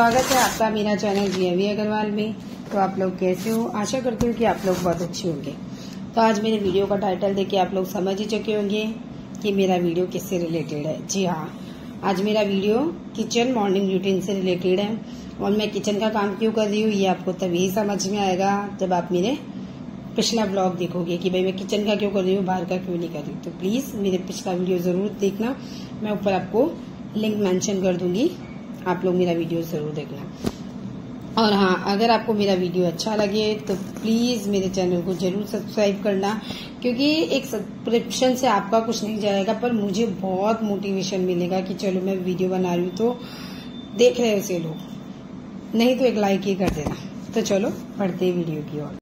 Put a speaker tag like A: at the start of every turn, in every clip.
A: स्वागत है आपका मेरा चैनल जीएवी अग्रवाल में। तो आप लोग कैसे हो? आशा करती हूँ कि आप लोग बहुत अच्छे होंगे। तो आज मेरे वीडियो का टाइटल देख के आप लोग समझ ही चुके होंगे कि मेरा वीडियो किससे रिलेटेड है। जी हाँ, आज मेरा वीडियो किचन मॉर्निंग रूटीन से रिलेटेड है। और मैं किचन का काम क्यों कर रही हूँ ये आपको तभी समझ में आएगा जब आप मेरे पिछला ब्लॉग देखोगे कि भाई मैं किचन का क्यों कर रही हूँ, बाहर का क्यों नहीं कर रही। तो प्लीज मेरे पिछला वीडियो जरूर देखना, मैं ऊपर आपको लिंक मेंशन कर दूंगी, आप लोग मेरा वीडियो जरूर देखना। और हाँ, अगर आपको मेरा वीडियो अच्छा लगे तो प्लीज मेरे चैनल को जरूर सब्सक्राइब करना, क्योंकि एक सब्सक्रिप्शन से आपका कुछ नहीं जाएगा पर मुझे बहुत मोटिवेशन मिलेगा कि चलो मैं वीडियो बना रही हूँ तो देख रहे उसे लोग, नहीं तो एक लाइक ही कर देना। तो चलो बढ़ते वीडियो की ओर।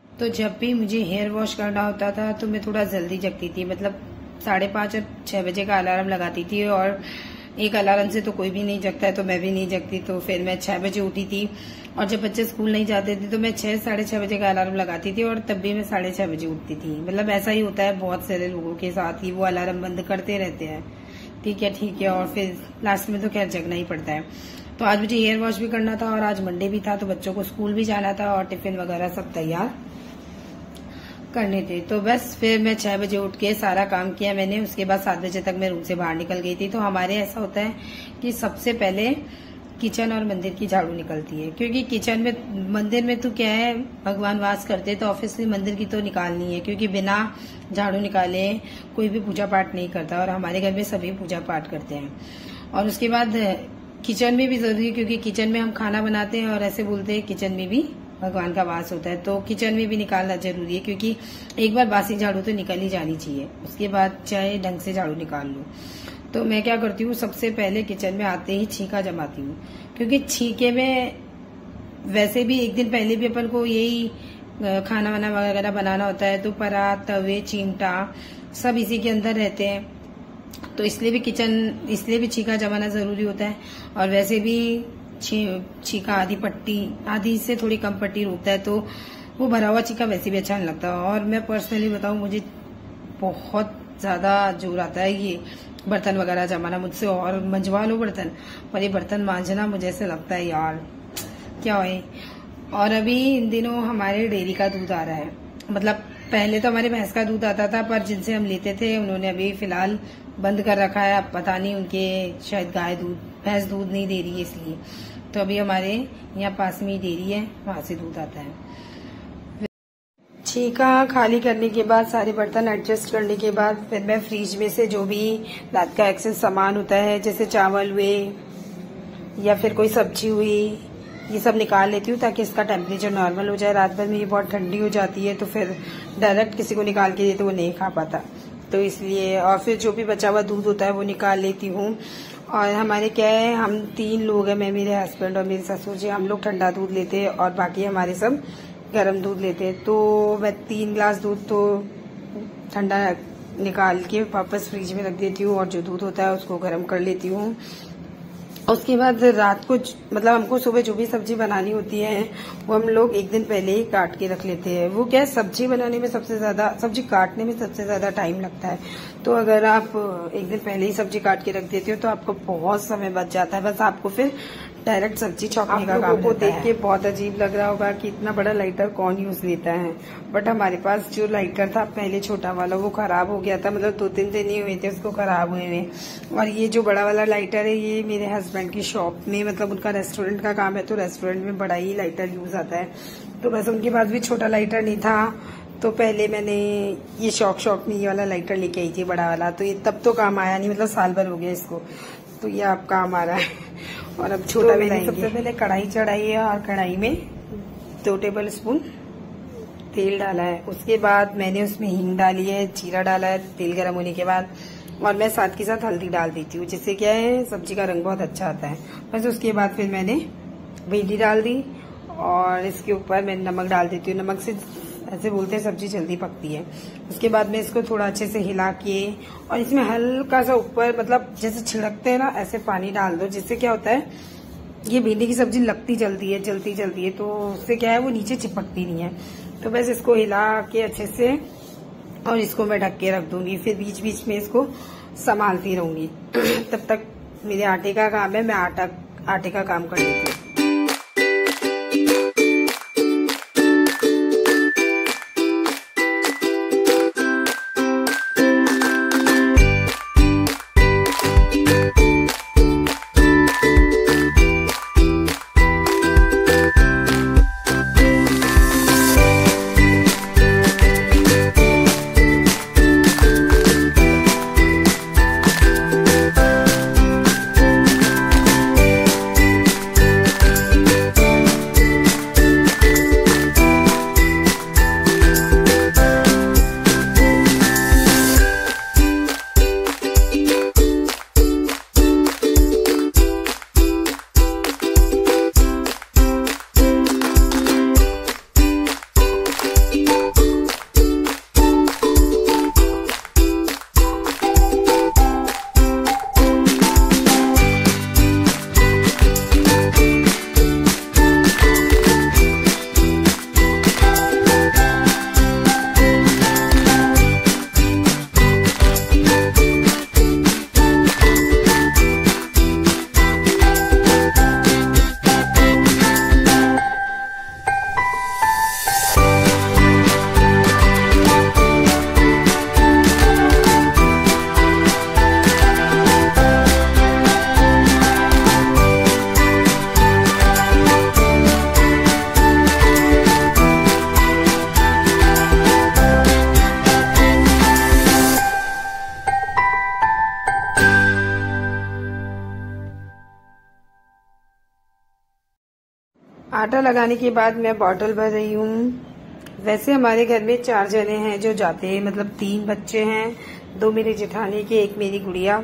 A: तो जब भी मुझे हेयर वॉश करना होता था तो मैं थोड़ा जल्दी जगती थी, मतलब 5:30 और 6 बजे का अलार्म लगाती थी। और एक अलार्म से तो कोई भी नहीं जगता है, तो मैं भी नहीं जगती। तो फिर मैं 6 बजे उठी थी। और जब बच्चे स्कूल नहीं जाते थे तो मैं 6 साढ़े 6 बजे का अलार्म लगाती थी, और तब भी मैं 6:30 बजे उठती थी। मतलब ऐसा ही होता है बहुत सारे लोगों के साथ ही, वो अलार्म बंद करते रहते हैं। ठीक है, और फिर लास्ट में तो खैर जगना ही पड़ता है। तो आज मुझे हेयर वॉश भी करना था और आज मंडे भी था, तो बच्चों को स्कूल भी जाना था और टिफिन वगैरह सब तैयार करने थे। तो बस फिर मैं 6 बजे उठ के सारा काम किया मैंने। उसके बाद 7 बजे तक मैं रूम से बाहर निकल गई थी। तो हमारे ऐसा होता है कि सबसे पहले किचन और मंदिर की झाड़ू निकलती है, क्योंकि किचन में मंदिर में तो क्या है, भगवान वास करते हैं, तो ऑब्वियसली मंदिर की तो निकालनी है, क्योंकि बिना झाड़ू निकाले कोई भी पूजा पाठ नहीं करता। और हमारे घर में सभी पूजा पाठ करते हैं। और उसके बाद किचन में भी जरूरी है, क्योंकि किचन में हम खाना बनाते हैं और ऐसे बोलते हैं किचन में भी भगवान का वास होता है। तो किचन में भी निकालना जरूरी है, क्योंकि एक बार बासी झाड़ू तो निकल ही जानी चाहिए, उसके बाद चाहे ढंग से झाड़ू निकाल लो। तो मैं क्या करती हूँ, सबसे पहले किचन में आते ही छींका जमाती हूँ, क्योंकि छींके में वैसे भी एक दिन पहले भी अपन को यही खाना वाना वगैरह बनाना होता है, तो परात, तवे, चिमटा सब इसी के अंदर रहते हैं। तो इसलिए भी छींका जमाना जरूरी होता है। और वैसे भी छींका आधी से थोड़ी कम पट्टी रोकता है, तो वो भरा हुआ छींका वैसे भी अच्छा नहीं लगता। और मैं पर्सनली बताऊं, मुझे बहुत ज्यादा जोर आता है ये बर्तन वगैरह जमाना मुझसे, और मंजवा लो बर्तन, पर ये बर्तन मांझना मुझे ऐसे लगता है यार क्या है। और अभी इन दिनों हमारे डेयरी का दूध आ रहा है, मतलब पहले तो हमारे भैंस का दूध आता था, पर जिनसे हम लेते थे उन्होंने अभी फिलहाल बंद कर रखा है। अब पता नहीं, उनके शायद भैंस दूध नहीं दे रही है, इसलिए। तो अभी हमारे यहाँ पास में ही डेयरी है, वहां से दूध आता है। छींका खाली करने के बाद, सारे बर्तन एडजस्ट करने के बाद, फिर मैं फ्रिज में से जो भी रात का एक्सेस सामान होता है, जैसे चावल हुए या फिर कोई सब्जी हुई, ये सब निकाल लेती हूँ ताकि इसका टेम्परेचर नॉर्मल हो जाए। रात भर में ये बहुत ठंडी हो जाती है, तो फिर डायरेक्ट किसी को निकाल के दे तो वो नहीं खा पाता, तो इसलिए। और फिर जो भी बचा हुआ दूध होता है वो निकाल लेती हूँ। और हमारे क्या है, हम 3 लोग हैं, मैं, मेरे हस्बैंड और मेरे ससुर जी। हम लोग ठंडा दूध लेते हैं और बाकी हमारे सब गर्म दूध लेते हैं। तो मैं 3 गिलास दूध तो ठंडा निकाल के वापस फ्रिज में रख देती हूँ, और जो दूध होता है उसको गर्म कर लेती हूँ। उसके बाद रात को, मतलब हमको सुबह जो भी सब्जी बनानी होती है वो हम लोग एक दिन पहले ही काट के रख लेते हैं। वो क्या है, सब्जी बनाने में सब्जी काटने में सबसे ज्यादा टाइम लगता है। तो अगर आप एक दिन पहले ही सब्जी काट के रख देते हो तो आपको बहुत समय बच जाता है। बस आपको फिर डायरेक्ट सब्जी छौंकने का काम रहता है। देख के बहुत अजीब लग रहा होगा कि इतना बड़ा लाइटर कौन यूज लेता है, बट हमारे पास जो लाइटर था पहले छोटा वाला, वो खराब हो गया था, मतलब 2-3 दिन ही हुए थे उसको खराब हुए हुए। और ये जो बड़ा वाला लाइटर है, ये मेरे हस्बैंड की शॉप में, मतलब उनका रेस्टोरेंट का काम है, तो रेस्टोरेंट में बड़ा ही लाइटर यूज आता है। तो बस उनके पास भी छोटा लाइटर नहीं था, तो पहले मैंने ये शौक में ये वाला लाइटर लेके आई थी, बड़ा वाला। तो ये तब तो काम आया नहीं, मतलब साल भर हो गया इसको, तो ये अब काम आ रहा है। और अब छोटा तो मैंने सबसे पहले कढ़ाई चढ़ाई है, और कढ़ाई में 2 टेबल स्पून तेल डाला है। उसके बाद मैंने उसमें हींग डाली है, जीरा डाला है तेल गर्म होने के बाद, और मैं साथ के साथ हल्दी डाल देती हूँ, जिससे क्या है सब्जी का रंग बहुत अच्छा आता है। बस उसके बाद फिर मैंने भिंडी डाल दी, और इसके ऊपर मैं नमक डाल देती हूँ। नमक से ऐसे बोलते हैं सब्जी जल्दी पकती है। उसके बाद में इसको थोड़ा अच्छे से हिला के, और इसमें हल्का सा ऊपर, मतलब जैसे छिड़कते हैं ना, ऐसे पानी डाल दो, जिससे क्या होता है, ये भिंडी की सब्जी लगती जल्दी है, तो उससे क्या है वो नीचे चिपकती नहीं है। तो बस इसको हिला के अच्छे से, और इसको मैं ढक के रख दूंगी। फिर बीच बीच में इसको संभालती रहूंगी तब तक मेरे आटे का काम है, मैं आटे का काम कर लेती हूँ। आटा लगाने के बाद मैं बॉटल भर रही हूँ। वैसे हमारे घर में 4 जने हैं जो जाते हैं, मतलब 3 बच्चे हैं, 2 मेरे जेठानी के, एक मेरी गुड़िया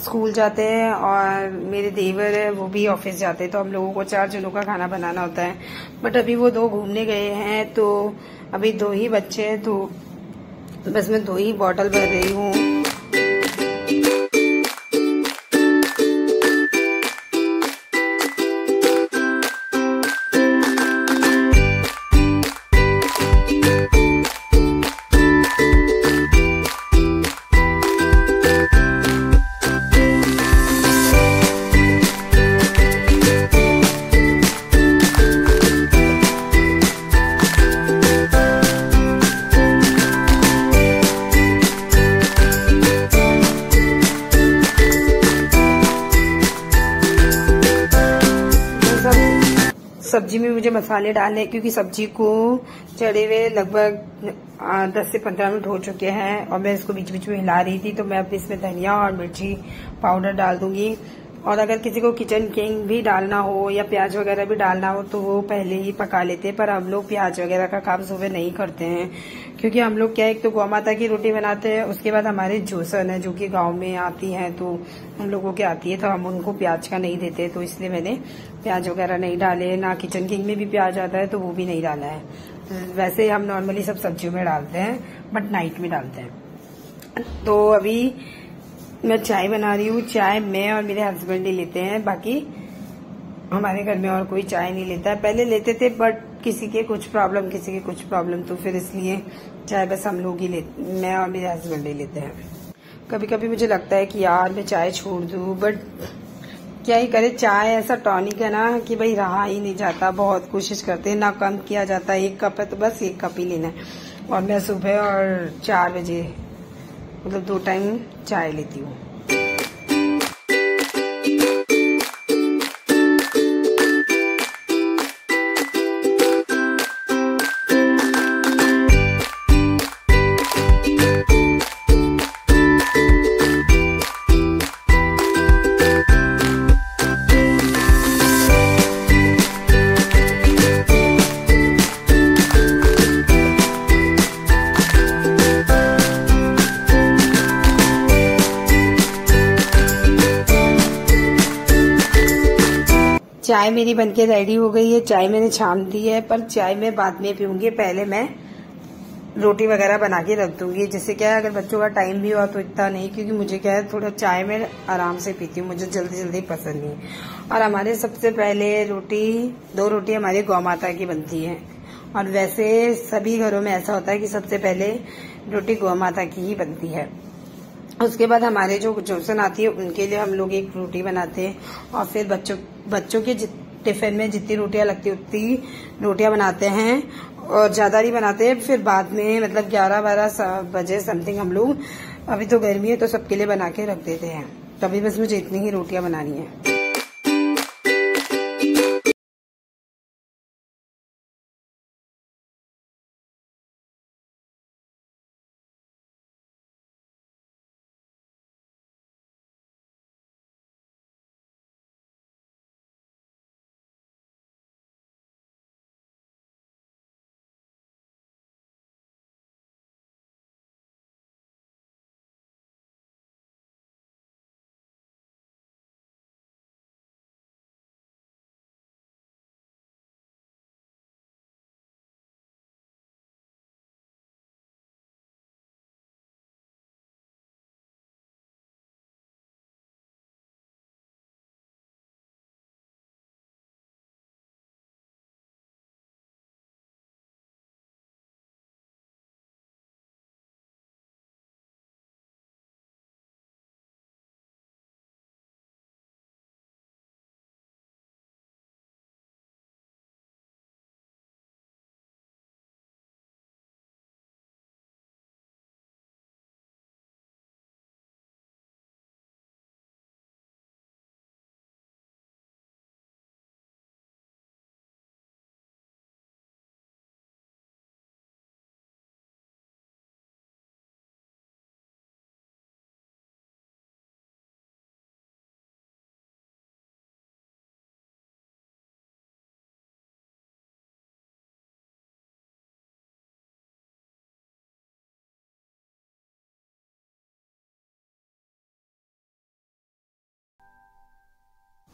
A: स्कूल जाते हैं और मेरे देवर है वो भी ऑफिस जाते हैं। तो हम लोगों को 4 जनों का खाना बनाना होता है। बट अभी वो 2 घूमने गए हैं तो अभी 2 ही बच्चे हैं, तो बस मैं 2 ही बॉटल भर रही हूँ। सब्जी में मुझे मसाले डालने, क्योंकि सब्जी को चढ़े हुए लगभग 10 से 15 मिनट हो चुके हैं और मैं इसको बीच बीच में हिला रही थी। तो मैं अब इसमें धनिया और मिर्ची पाउडर डाल दूंगी। और अगर किसी को किचन किंग भी डालना हो या प्याज वगैरह भी डालना हो तो वो पहले ही पका लेते हैं। पर हम लोग प्याज वगैरह का काम सुबह नहीं करते हैं, क्योंकि हम लोग क्या, एक तो गौ माता की रोटी बनाते हैं, उसके बाद हमारे जोसन है जो कि गांव में आती हैं, तो हम लोगों की आती है, तो हम उनको प्याज का नहीं देते। तो इसलिए मैंने प्याज वगैरह नहीं डाले। ना किचन किंग में भी प्याज आता है तो वो भी नहीं डाला है। वैसे हम नॉर्मली सब सब्जियों में डालते हैं, बट नाइट में डालते हैं। तो अभी मैं चाय बना रही हूँ। चाय मैं और मेरे हस्बैंड ही लेते हैं, बाकी हमारे घर में और कोई चाय नहीं लेता है। पहले लेते थे बट किसी के कुछ प्रॉब्लम, तो फिर इसलिए चाय बस हम लोग ही मैं और मेरे हस्बैंड ही लेते हैं। कभी कभी मुझे लगता है कि यार मैं चाय छोड़ दूं, बट क्या ही करे, चाय ऐसा टॉनिक है ना कि भाई रहा ही नहीं जाता। बहुत कोशिश करते हैं, ना कम किया जाता। 1 कप है तो बस 1 कप ही लेना है। और मैं सुबह और 4 बजे मतलब 2 टाइम चाय लेती हूँ। चाय मेरी बनके रेडी हो गई है। चाय मैंने छान दी है, पर चाय मैं बाद में पीऊंगी। पहले मैं रोटी वगैरह बना के रख दूंगी, जिससे क्या है अगर बच्चों का टाइम भी हुआ तो इतना नहीं, क्योंकि मुझे क्या है थोड़ा चाय में आराम से पीती हूँ, मुझे जल्दी जल्दी पसंद नहीं। और हमारे सबसे पहले 2 रोटी हमारी गौ माता की बनती है। और वैसे सभी घरों में ऐसा होता है कि सबसे पहले रोटी गौ माता की ही बनती है। उसके बाद हमारे जो ट्यूशन आती है उनके लिए हम लोग एक रोटी बनाते हैं और फिर बच्चों के टिफिन में जितनी रोटियां लगती उतनी रोटियां बनाते हैं और ज्यादा नहीं बनाते हैं। फिर बाद में मतलब 11-12 बजे समथिंग हम लोग, अभी तो गर्मी है तो सबके लिए बना के रख देते हैं। तभी बस मुझे इतनी ही रोटियां बनानी है।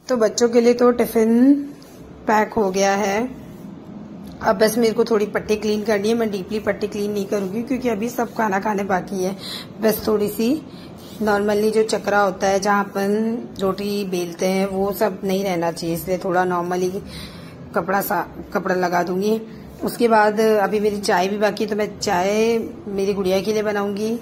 A: तो बच्चों के लिए तो टिफिन पैक हो गया है। अब बस मेरे को थोड़ी पट्टी क्लीन करनी है। मैं डीपली पट्टी क्लीन नहीं करूंगी क्योंकि अभी सब खाना खाने बाकी है। बस थोड़ी सी नॉर्मली जो चक्रा होता है जहाँ अपन रोटी बेलते हैं वो सब नहीं रहना चाहिए, इसलिए थोड़ा नॉर्मली कपड़ा लगा दूंगी। उसके बाद अभी मेरी चाय भी बाकी है तो मैं चाय मेरी गुड़िया के लिए बनाऊंगी,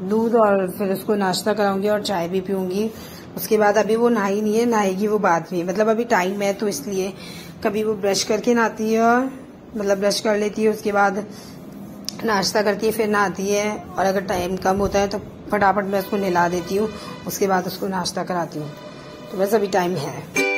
A: दूध, और फिर उसको नाश्ता कराऊंगी और चाय भी पीऊंगी। उसके बाद अभी वो नहाई नहीं है, नहाएगी वो बाद में, मतलब अभी टाइम है तो इसलिए। कभी वो ब्रश करके नहाती है, मतलब ब्रश कर लेती है, उसके बाद नाश्ता करती है, फिर नहाती है, और अगर टाइम कम होता है तो फटाफट मैं उसको नहला देती हूँ, उसके बाद उसको नाश्ता कराती हूँ। तो बस अभी टाइम है।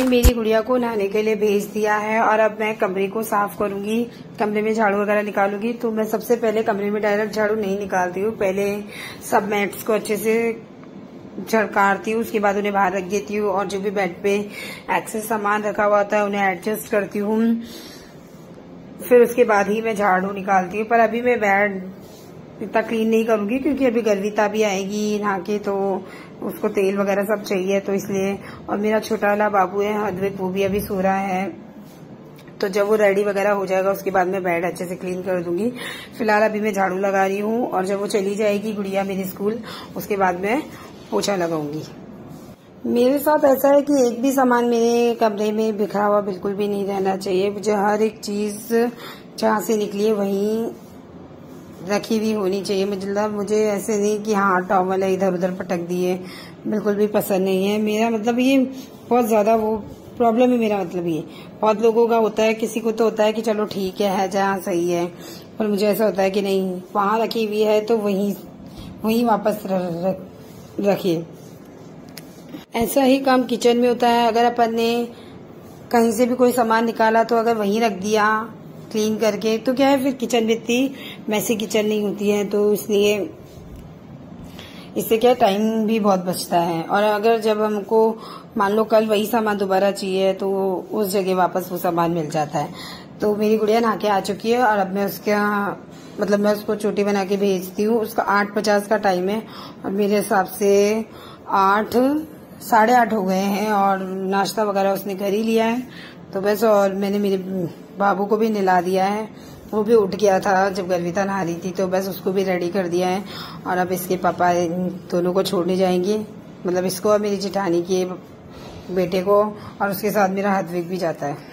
A: मेरी गुड़िया को नहाने के लिए भेज दिया है और अब मैं कमरे को साफ करूंगी, कमरे में झाड़ू वगैरह निकालूंगी। तो मैं सबसे पहले कमरे में डायरेक्ट झाड़ू नहीं निकालती हूँ, पहले सब मैट्स को अच्छे से झड़कारती हूँ, उसके बाद उन्हें बाहर रख देती हूँ और जो भी बेड पे एक्सेस सामान रखा हुआ होता है उन्हें एडजस्ट करती हूँ, फिर उसके बाद ही मैं झाड़ू निकालती हूँ। पर अभी मैं बेड इतना क्लीन नहीं करूंगी क्योंकि अभी गर्विता भी आएगी नहा के, तो उसको तेल वगैरह सब चाहिए, तो इसलिए। और मेरा छोटा वाला बाबू है अद्विक, वो भी अभी सो रहा है, तो जब वो रेडी वगैरह हो जाएगा उसके बाद मैं बेड अच्छे से क्लीन कर दूंगी। फिलहाल अभी मैं झाड़ू लगा रही हूँ और जब वो चली जाएगी गुड़िया मेरी स्कूल, उसके बाद मैं पोछा लगाऊंगी। मेरे साथ ऐसा है कि एक भी सामान मेरे कमरे में बिखरा हुआ बिल्कुल भी नहीं रहना चाहिए। मुझे हर एक चीज जहाँ से निकली है वहीं रखी हुई होनी चाहिए। मतलब मुझे ऐसे नहीं कि हाँ टॉवल है इधर उधर पटक दिए, बिल्कुल भी पसंद नहीं है। मेरा मतलब ये बहुत ज्यादा वो प्रॉब्लम है मेरा, मतलब ये बहुत लोगों का होता है, किसी को तो होता है कि चलो ठीक है जहाँ सही है, पर मुझे ऐसा होता है कि नहीं, वहां रखी हुई है तो वहीं वापस रखिए। ऐसा ही काम किचन में होता है। अगर अपन ने कहीं से भी कोई सामान निकाला तो अगर वहीं रख दिया क्लीन करके तो क्या है, फिर किचन में इतनी मैसी किचन नहीं होती है। तो इसलिए इससे क्या टाइम भी बहुत बचता है। और अगर जब हमको मान लो कल वही सामान दोबारा चाहिए तो उस जगह वापस वो सामान मिल जाता है। तो मेरी गुड़िया नहा के आ चुकी है और अब मैं मैं उसको चोटी बना के भेजती हूँ। उसका 8:50 का टाइम है और मेरे हिसाब से 8 साढ़े 8 हो गए हैं और नाश्ता वगैरह उसने कर ही लिया है। तो बस, और मैंने मेरे बाबू को भी नहला दिया है, वो भी उठ गया था जब गर्विता नहा रही थी, तो बस उसको भी रेडी कर दिया है। और अब इसके पापा दोनों को छोड़ने जाएंगे, मतलब इसको और मेरी जेठानी के बेटे को, और उसके साथ मेरा हदविक भी जाता है।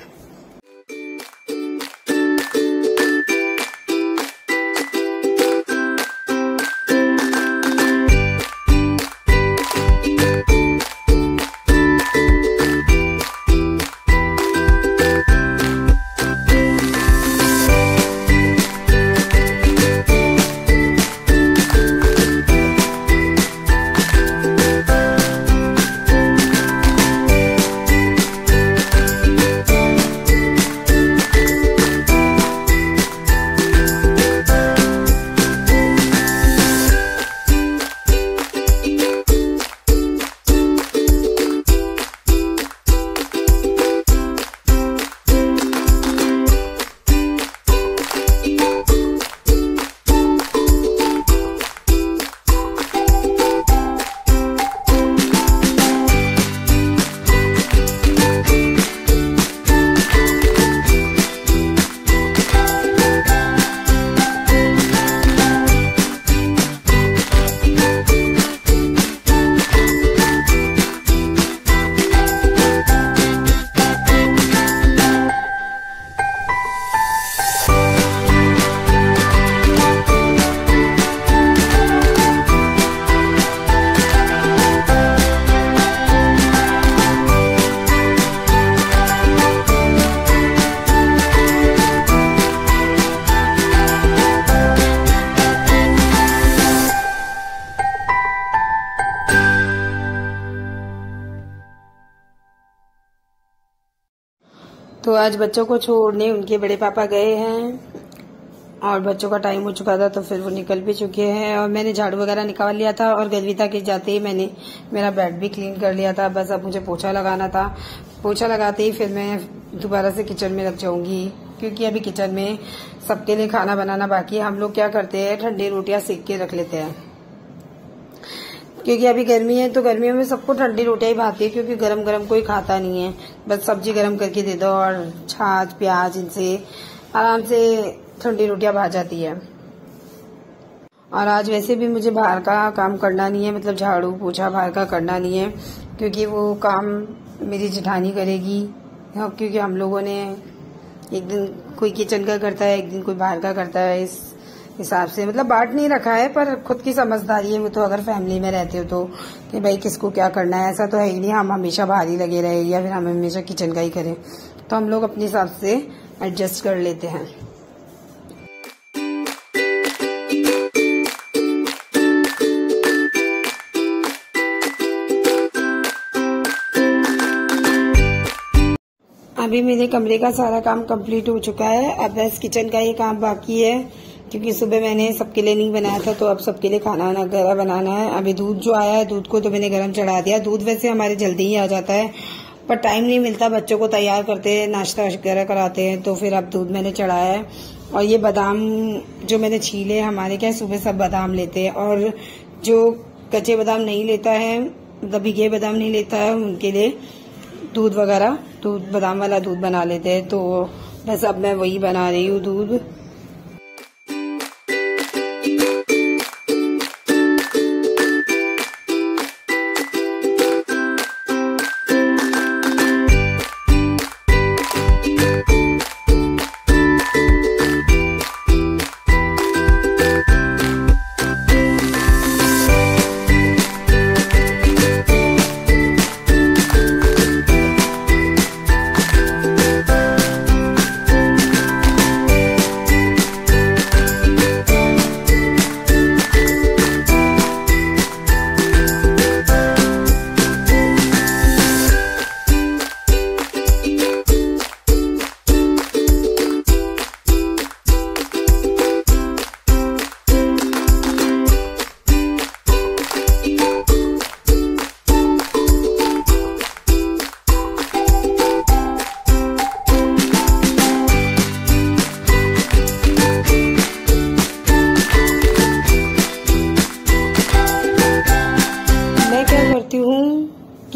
A: तो आज बच्चों को छोड़ने उनके बड़े पापा गए हैं और बच्चों का टाइम हो चुका था, तो फिर वो निकल भी चुके हैं। और मैंने झाड़ू वगैरह निकाल लिया था और गर्विता के जाते ही मैंने मेरा बेड भी क्लीन कर लिया था। बस अब मुझे पोछा लगाना था। पोछा लगाते ही फिर मैं दोबारा से किचन में लग जाऊंगी, क्योंकि अभी किचन में सबके लिए खाना बनाना बाकी है। हम लोग क्या करते हैं, ठंडी रोटियां सेक के रख लेते हैं, क्योंकि अभी गर्मी है तो गर्मियों में सबको ठंडी रोटियां ही भाती है, क्योंकि गरम गरम कोई खाता नहीं है। बस सब्जी गरम करके दे दो और छाछ प्याज, इनसे आराम से ठंडी रोटियां भा जाती है। और आज वैसे भी मुझे बाहर का काम करना नहीं है, मतलब झाड़ू पोछा बाहर का करना नहीं है, क्योंकि वो काम मेरी जेठानी करेगी। क्योंकि हम लोगों ने एक दिन कोई किचन का करता है, एक दिन कोई बाहर का करता है, इस हिसाब से मतलब बांट नहीं रखा है, पर खुद की समझदारी है वो तो। अगर फैमिली में रहते हो तो कि भाई किसको क्या करना है, ऐसा तो है ही नहीं हम हमेशा बाहर ही लगे रहे या फिर हम हमेशा किचन का ही करें। तो हम लोग अपने हिसाब से एडजस्ट कर लेते हैं। अभी मेरे कमरे का सारा काम कंप्लीट हो चुका है, अब बस किचन का ही काम बाकी है, क्योंकि सुबह मैंने सबके लिए नहीं बनाया था, तो अब सबके लिए खाना वगैरह बनाना है। अभी दूध जो आया है, दूध को तो मैंने गर्म चढ़ा दिया। दूध वैसे हमारे जल्दी ही आ जाता है, पर टाइम नहीं मिलता, बच्चों को तैयार करते हैं, नाश्ता वगैरह कराते हैं, तो फिर अब दूध मैंने चढ़ाया है। और ये बादाम जो मैंने छीले, हमारे क्या सुबह सब बादाम लेते हैं, और जो कच्चे बादाम नहीं लेता है, मतलब भिगे बादाम नहीं लेता है, उनके लिए दूध वगैरह बादाम वाला दूध बना लेते हैं। तो बस अब मैं वही बना रही हूँ दूध।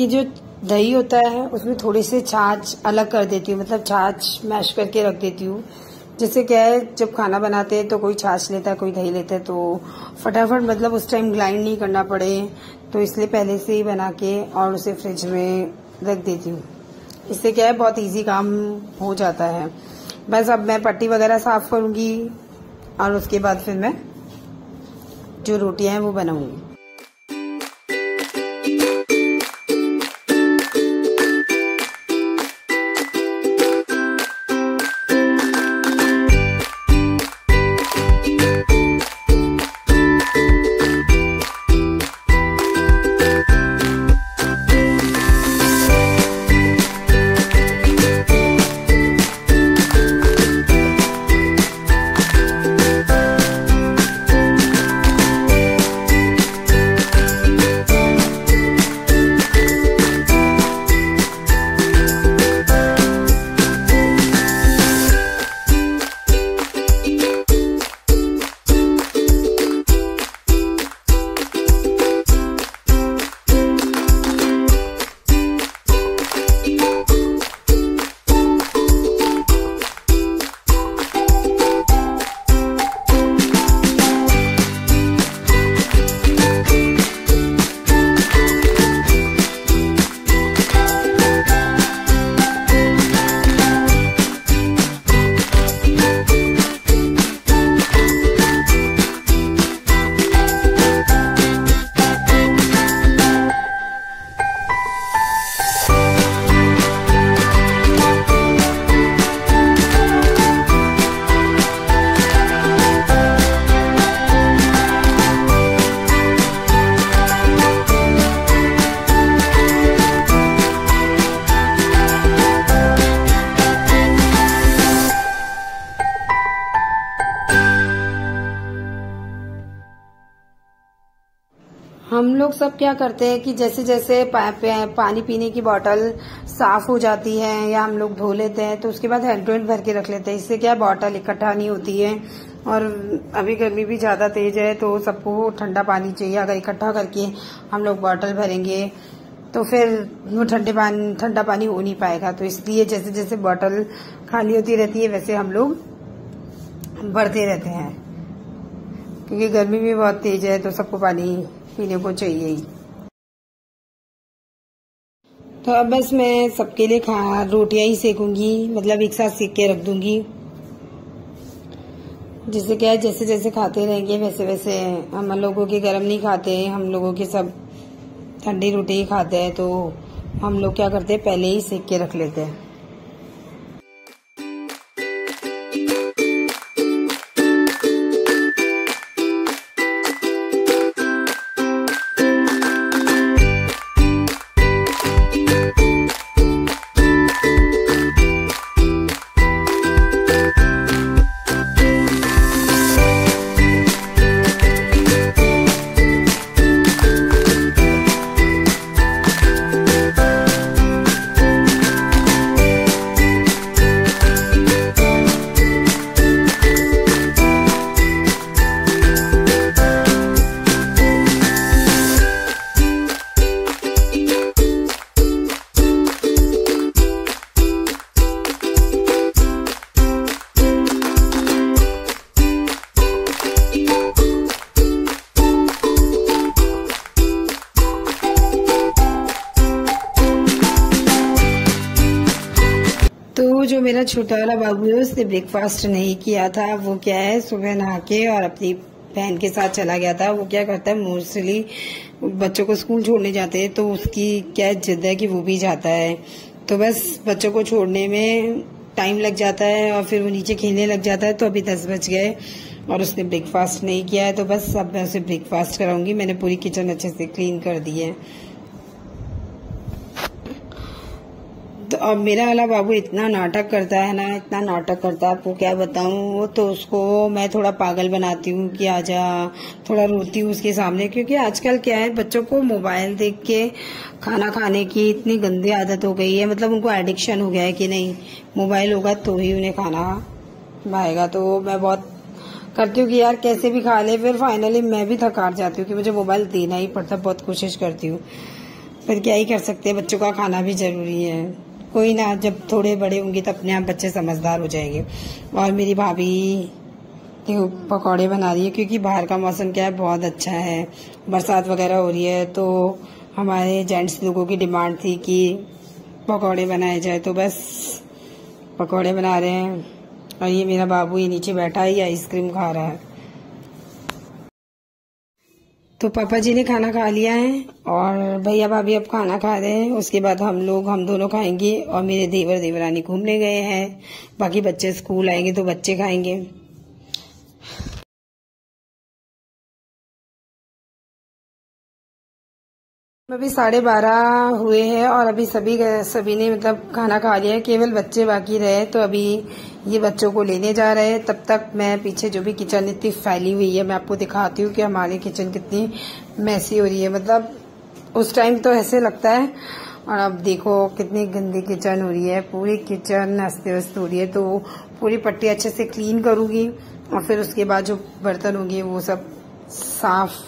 A: कि जो दही होता है उसमें थोड़ी सी छाछ अलग कर देती हूँ, मतलब छाछ मैश करके रख देती हूँ। जिससे क्या है, जब खाना बनाते हैं तो कोई छाछ लेता है, कोई दही लेता है, तो फटाफट मतलब उस टाइम ग्राइंड नहीं करना पड़े, तो इसलिए पहले से ही बना के और उसे फ्रिज में रख देती हूँ। इससे क्या है, बहुत इजी काम हो जाता है। बस अब मैं पट्टी वगैरह साफ करूँगी और उसके बाद फिर मैं जो रोटियां हैं वो बनाऊंगी। हम लोग सब क्या करते हैं कि जैसे जैसे पानी पीने की बोतल साफ हो जाती है या हम लोग धो लेते हैं, तो उसके बाद हैंड टू हैंड भर के रख लेते हैं। इससे क्या बोतल इकट्ठा नहीं होती है। और अभी गर्मी भी ज्यादा तेज है, तो सबको ठंडा पानी चाहिए। अगर इकट्ठा करके हम लोग बोतल भरेंगे तो फिर वो ठंडा पानी हो नहीं पाएगा। तो इसलिए जैसे जैसे बोतल खाली होती रहती है वैसे हम लोग भरते रहते हैं, क्योंकि गर्मी भी बहुत तेज है, तो सबको पानी पीने को चाहिए ही। तो अब बस मैं सबके लिए रोटियां ही सेकूंगी, मतलब एक साथ सेक के रख दूंगी। जिससे क्या है, जैसे जैसे खाते रहेंगे वैसे वैसे, हम लोगों के गर्म नहीं खाते, हम लोगों के सब ठंडी रोटी ही खाते हैं। तो हम लोग क्या करते हैं, पहले ही सेक के रख लेते हैं। तो जो मेरा छोटा वाला बाबू है उसने ब्रेकफास्ट नहीं किया था। वो क्या है, सुबह नहा के और अपनी बहन के साथ चला गया था। वो क्या करता है, मोस्टली बच्चों को स्कूल छोड़ने जाते हैं, तो उसकी क्या जिद है कि वो भी जाता है। तो बस बच्चों को छोड़ने में टाइम लग जाता है और फिर वो नीचे खेलने लग जाता है। तो अभी 10 बज गए और उसने ब्रेकफास्ट नहीं किया है। तो बस अब मैं उसे ब्रेकफास्ट कराऊंगी। मैंने पूरी किचन अच्छे से क्लीन कर दी है। तो अब मेरा वाला बाबू इतना नाटक करता है ना, इतना नाटक करता है, आपको क्या बताऊं। तो उसको मैं थोड़ा पागल बनाती हूँ कि आजा, थोड़ा रोती हूँ उसके सामने। क्योंकि आजकल क्या है, बच्चों को मोबाइल देख के खाना खाने की इतनी गंदी आदत हो गई है, मतलब उनको एडिक्शन हो गया है कि नहीं मोबाइल होगा तो ही उन्हें खाना भाएगा। तो मैं बहुत करती हूँ कि यार कैसे भी खा ले। फिर फाइनली मैं भी थक हार जाती हूँ कि मुझे मोबाइल देना ही पड़ता, बहुत कोशिश करती हूँ। पर क्या ही कर सकते हैं, बच्चों का खाना भी जरूरी है। कोई ना, जब थोड़े बड़े होंगे तो अपने आप बच्चे समझदार हो जाएंगे। और मेरी भाभी देखो पकौड़े बना रही है, क्योंकि बाहर का मौसम क्या है, बहुत अच्छा है, बरसात वगैरह हो रही है। तो हमारे जेंट्स लोगों की डिमांड थी कि पकौड़े बनाए जाए, तो बस पकौड़े बना रहे हैं। और ये मेरा बाबू ये नीचे बैठा है, ये आइसक्रीम खा रहा है। तो पापा जी ने खाना खा लिया है और भैया भाभी अब खाना खा रहे हैं। उसके बाद हम दोनों खाएंगे। और मेरे देवर देवरानी घूमने गए हैं, बाकी बच्चे स्कूल आएंगे तो बच्चे खाएंगे। अभी 12:30 हुए हैं और अभी सभी ने मतलब खाना खा लिया है, केवल बच्चे बाकी रहे। तो अभी ये बच्चों को लेने जा रहे हैं। तब तक मैं पीछे जो भी किचन इतनी फैली हुई है, मैं आपको दिखाती हूँ कि हमारी किचन कितनी मैसी हो रही है। मतलब उस टाइम तो ऐसे लगता है, और अब देखो कितनी गंदी किचन हो रही है, पूरी किचन अस्त व्यस्त हो रही है। तो पूरी पट्टी अच्छे से क्लीन करूंगी और फिर उसके बाद जो बर्तन होंगे वो सब साफ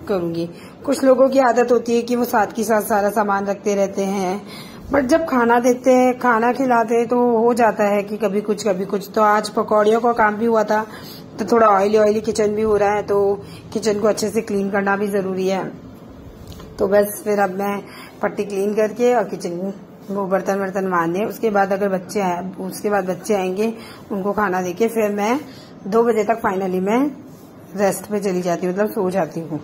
A: करूंगी। कुछ लोगों की आदत होती है कि वो साथ के साथ सारा सामान रखते रहते हैं, बट जब खाना देते हैं, खाना खिलाते हैं, तो हो जाता है कि कभी कुछ। तो आज पकौड़ियों का काम भी हुआ था, तो थोड़ा ऑयली किचन भी हो रहा है, तो किचन को अच्छे से क्लीन करना भी जरूरी है। तो बस फिर अब मैं पट्टी क्लीन करके और किचन वो बर्तन मारने, उसके बाद बच्चे आएंगे, उनको खाना देके फिर मैं 2 बजे तक फाइनली मैं रेस्ट पे चली जाती हूँ, मतलब सो जाती हूँ।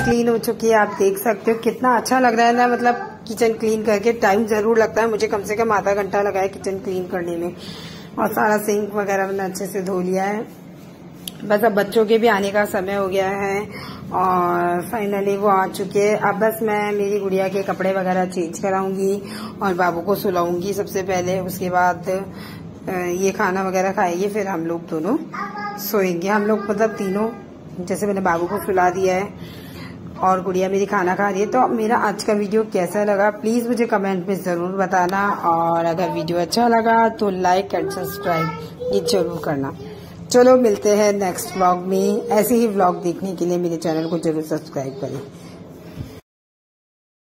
A: क्लीन हो चुकी है। आप देख सकते हो कितना अच्छा लग रहा है ना, मतलब किचन क्लीन करके टाइम जरूर लगता है, मुझे कम से कम आधा घंटा लगा है किचन क्लीन करने में। और सारा सिंक वगैरह मैंने अच्छे से धो लिया है। बस अब बच्चों के भी आने का समय हो गया है और फाइनली वो आ चुके हैं। अब बस मैं मेरी गुड़िया के कपड़े वगैरह चेंज कराऊंगी और बाबू को सुलाऊंगी सबसे पहले। उसके बाद ये खाना वगैरह खाएंगे, फिर हम लोग दोनों सोएंगे। हम लोग मतलब तीनों, जैसे मैंने बाबू को सुला दिया है और गुड़िया मेरी खाना खा रही है। तो मेरा आज का वीडियो कैसा लगा प्लीज मुझे कमेंट में जरूर बताना, और अगर वीडियो अच्छा लगा तो लाइक एंड सब्सक्राइब ये जरूर करना। चलो मिलते हैं नेक्स्ट व्लॉग में। ऐसे ही व्लॉग देखने के लिए मेरे चैनल को जरूर सब्सक्राइब करें।